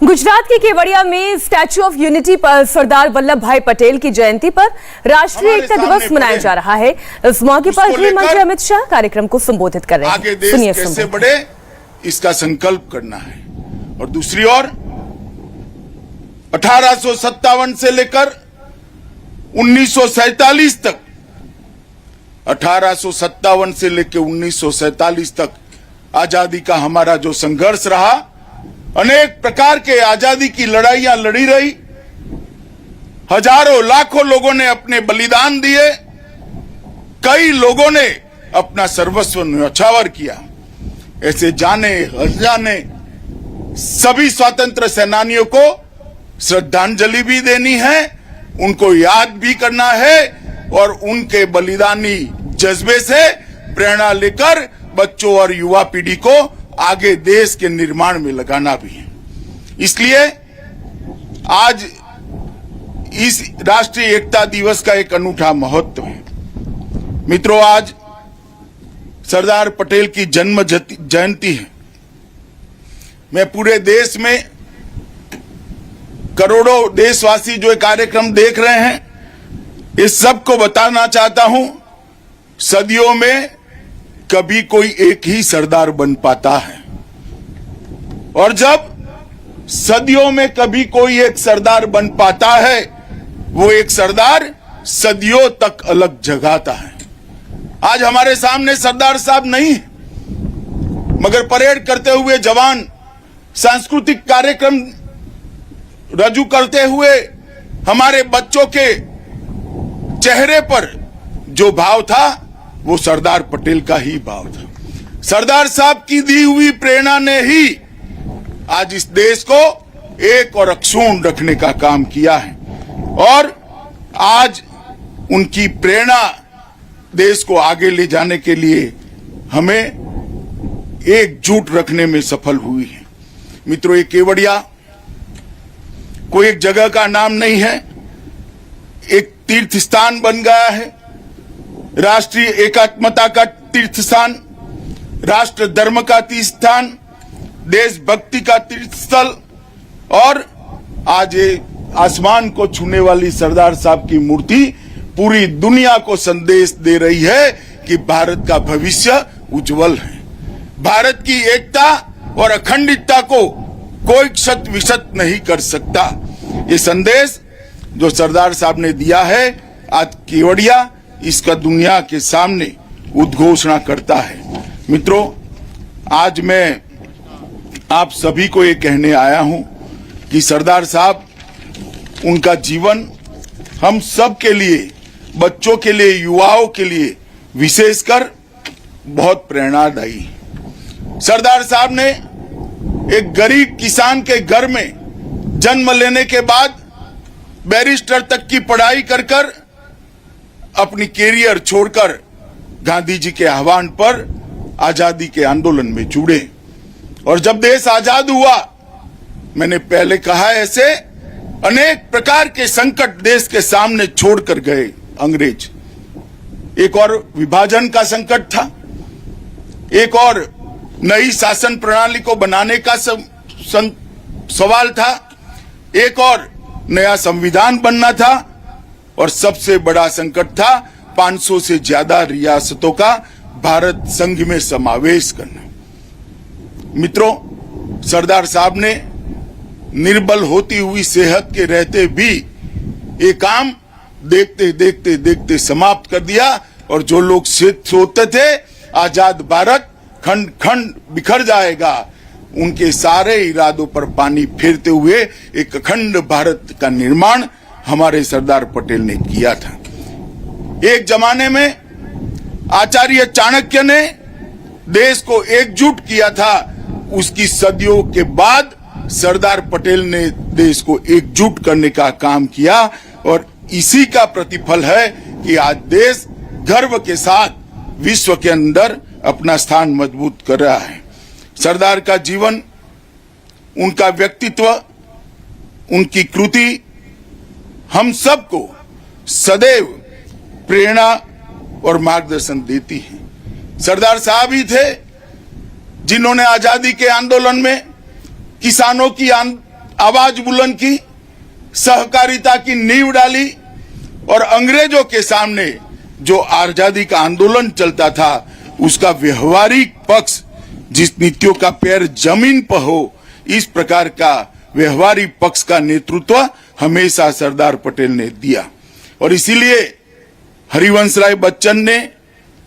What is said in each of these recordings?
गुजरात के केवड़िया में statue of unity पर सरदार वल्लभ भाई पटेल की जयंती पर राष्ट्रीय एकता दिवस मनाया जा रहा है। इस मौके पर गृह मंत्री अमित शाह कार्यक्रम को संबोधित कर रहे हैं। आगे देश कैसे बढ़े इसका संकल्प करना है। और दूसरी ओर 1857 से लेकर 1947 तक 1857 से लेकर 1947 तक आजादी का हमारा जो संघर्ष रहा, अनेक प्रकार के आजादी की लड़ाइयां लड़ी रही, हजारों लाखों लोगों ने अपने बलिदान दिए, कई लोगों ने अपना सर्वस्व न्यौछावर किया। ऐसे जाने अनजाने सभी स्वतंत्र सेनानियों को श्रद्धांजलि भी देनी है, उनको याद भी करना है और उनके बलिदानी जज्बे से प्रेरणा लेकर बच्चों और युवा पीढ़ी को आगे देश के निर्माण में लगाना भी है। इसलिए आज इस राष्ट्रीय एकता दिवस का एक अनूठा महत्व है। मित्रों, आज सरदार पटेल की जन्म जयंती है। मैं पूरे देश में करोड़ों देशवासी जो कार्यक्रम देख रहे हैं, इस सबको बताना चाहता हूं, सदियों में कभी कोई एक ही सरदार बन पाता है और जब सदियों में कभी कोई एक सरदार बन पाता है, वो एक सरदार सदियों तक अलग जगाता है। आज हमारे सामने सरदार साहब नहीं है, मगर परेड करते हुए जवान, सांस्कृतिक कार्यक्रम रजू करते हुए हमारे बच्चों के चेहरे पर जो भाव था वो सरदार पटेल का ही भाव था। सरदार साहब की दी हुई प्रेरणा ने ही आज इस देश को एक और अक्षुण्ण रखने का काम किया है और आज उनकी प्रेरणा देश को आगे ले जाने के लिए हमें एकजुट रखने में सफल हुई है। मित्रों, ये केवड़िया कोई एक जगह का नाम नहीं है, एक तीर्थ स्थान बन गया है, राष्ट्रीय एकात्मता का तीर्थ स्थान, राष्ट्र धर्म का तीर्थ स्थान, देशभक्ति का तीर्थ स्थल और आज ये आसमान को छूने वाली सरदार साहब की मूर्ति पूरी दुनिया को संदेश दे रही है कि भारत का भविष्य उज्जवल है। भारत की एकता और अखंडता को कोई क्षत विक्षत नहीं कर सकता। ये संदेश जो सरदार साहब ने दिया है, आज केवड़िया इसका दुनिया के सामने उद्घोषणा करता है। मित्रों, आज मैं आप सभी को ये कहने आया हूं कि सरदार साहब, उनका जीवन हम सब के लिए, बच्चों के लिए, युवाओं के लिए विशेषकर बहुत प्रेरणादायी है। सरदार साहब ने एक गरीब किसान के घर में जन्म लेने के बाद बैरिस्टर तक की पढ़ाई कर कर अपनी कैरियर छोड़कर गांधी जी के आह्वान पर आजादी के आंदोलन में जुड़े और जब देश आजाद हुआ, मैंने पहले कहा, ऐसे अनेक प्रकार के संकट देश के सामने छोड़कर गए अंग्रेज। एक और विभाजन का संकट था, एक और नई शासन प्रणाली को बनाने का सवाल था, एक और नया संविधान बनना था और सबसे बड़ा संकट था 500 से ज्यादा रियासतों का भारत संघ में समावेश करना। मित्रों, सरदार साहब ने निर्बल होती हुई सेहत के रहते भी ये काम देखते देखते देखते समाप्त कर दिया और जो लोग सोचते थे आजाद भारत खंड खंड बिखर जाएगा, उनके सारे इरादों पर पानी फेरते हुए एक अखंड भारत का निर्माण हमारे सरदार पटेल ने किया था। एक जमाने में आचार्य चाणक्य ने देश को एकजुट किया था, उसकी सदियों के बाद सरदार पटेल ने देश को एकजुट करने का काम किया और इसी का प्रतिफल है कि आज देश गर्व के साथ विश्व के अंदर अपना स्थान मजबूत कर रहा है। सरदार का जीवन, उनका व्यक्तित्व, उनकी कृति हम सबको सदैव प्रेरणा और मार्गदर्शन देती है। सरदार साहब ही थे जिन्होंने आजादी के आंदोलन में किसानों की आवाज बुलंद की, सहकारिता की नींव डाली और अंग्रेजों के सामने जो आजादी का आंदोलन चलता था उसका व्यवहारिक पक्ष, जिस नीतियों का पैर जमीन पर हो, इस प्रकार का व्यवहारिक पक्ष का नेतृत्व हमेशा सरदार पटेल ने दिया। और इसीलिए हरिवंश राय बच्चन ने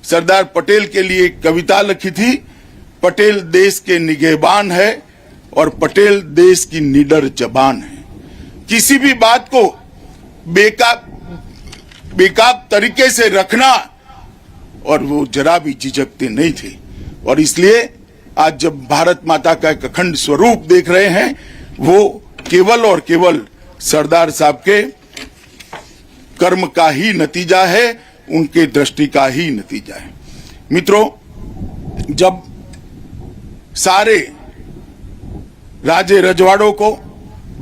सरदार पटेल के लिए एक कविता लिखी थी, पटेल देश के निगहबान है और पटेल देश की निडर जबान है। किसी भी बात को बेकाब तरीके से रखना, और वो जरा भी झिझकते नहीं थे। और इसलिए आज जब भारत माता का एक अखंड स्वरूप देख रहे हैं, वो केवल और केवल सरदार साहब के कर्म का ही नतीजा है, उनके दृष्टि का ही नतीजा है। मित्रों, जब सारे राजे रजवाड़ों को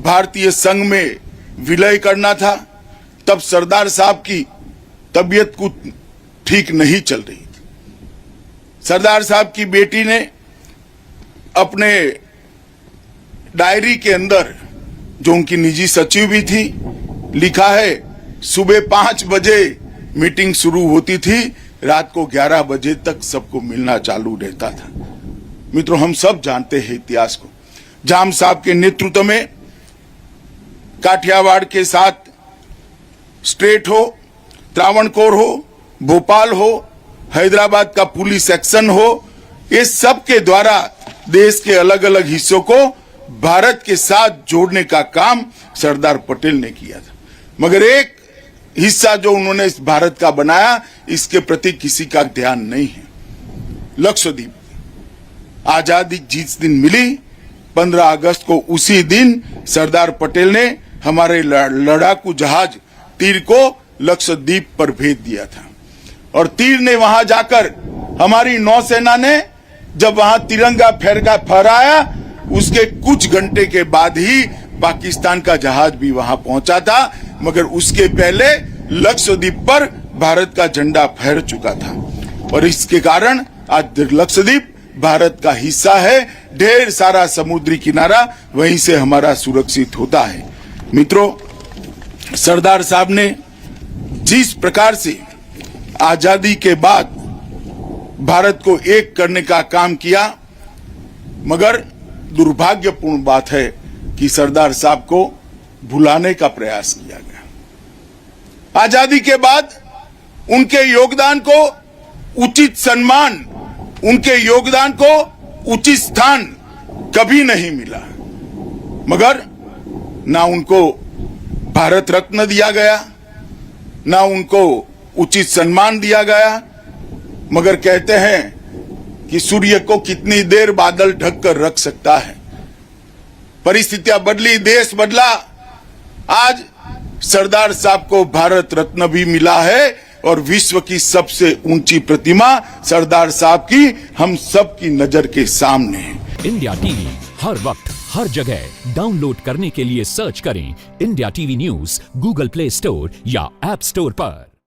भारतीय संघ में विलय करना था, तब सरदार साहब की तबीयत कुछ ठीक नहीं चल रही थी। सरदार साहब की बेटी ने अपने डायरी के अंदर, जो उनकी निजी सचिव भी थी, लिखा है सुबह 5 बजे मीटिंग शुरू होती थी, रात को 11 बजे तक सबको मिलना चालू रहता था। मित्रों, हम सब जानते हैं इतिहास को। जाम साहब के नेतृत्व में काठियावाड़ के साथ स्टेट हो, त्रावणकोर हो, भोपाल हो, हैदराबाद का पुलिस एक्शन हो, ये सब के द्वारा देश के अलग अलग हिस्सों को भारत के साथ जोड़ने का काम सरदार पटेल ने किया था। मगर एक हिस्सा जो उन्होंने इस भारत का बनाया, इसके प्रति किसी का ध्यान नहीं है। लक्षद्वीप आजादी जिस दिन मिली, 15 अगस्त को, उसी दिन सरदार पटेल ने हमारे लड़ाकू जहाज तीर को लक्षद्वीप पर भेज दिया था। और तीर ने वहां जाकर हमारी नौसेना ने जब वहां तिरंगा फहराया, उसके कुछ घंटे के बाद ही पाकिस्तान का जहाज भी वहां पहुंचा था। मगर उसके पहले लक्षद्वीप पर भारत का झंडा फहर चुका था। और इसके कारण आज लक्षद्वीप भारत का हिस्सा है। ढेर सारा समुद्री किनारा वहीं से हमारा सुरक्षित होता है। मित्रों, सरदार साहब ने जिस प्रकार से आजादी के बाद भारत को एक करने का काम किया, मगर दुर्भाग्यपूर्ण बात है कि सरदार साहब को भुलाने का प्रयास किया गया। आजादी के बाद उनके योगदान को उचित सम्मान, उनके योगदान को उचित स्थान कभी नहीं मिला। मगर ना उनको भारत रत्न दिया गया, ना उनको उचित सम्मान दिया गया। मगर कहते हैं कि सूर्य को कितनी देर बादल ढक कर रख सकता है। परिस्थितियां बदली, देश बदला, आज सरदार साहब को भारत रत्न भी मिला है और विश्व की सबसे ऊंची प्रतिमा सरदार साहब की हम सब की नजर के सामने है। इंडिया टीवी हर वक्त हर जगह डाउनलोड करने के लिए सर्च करें India TV news Google play store या ऐप स्टोर पर।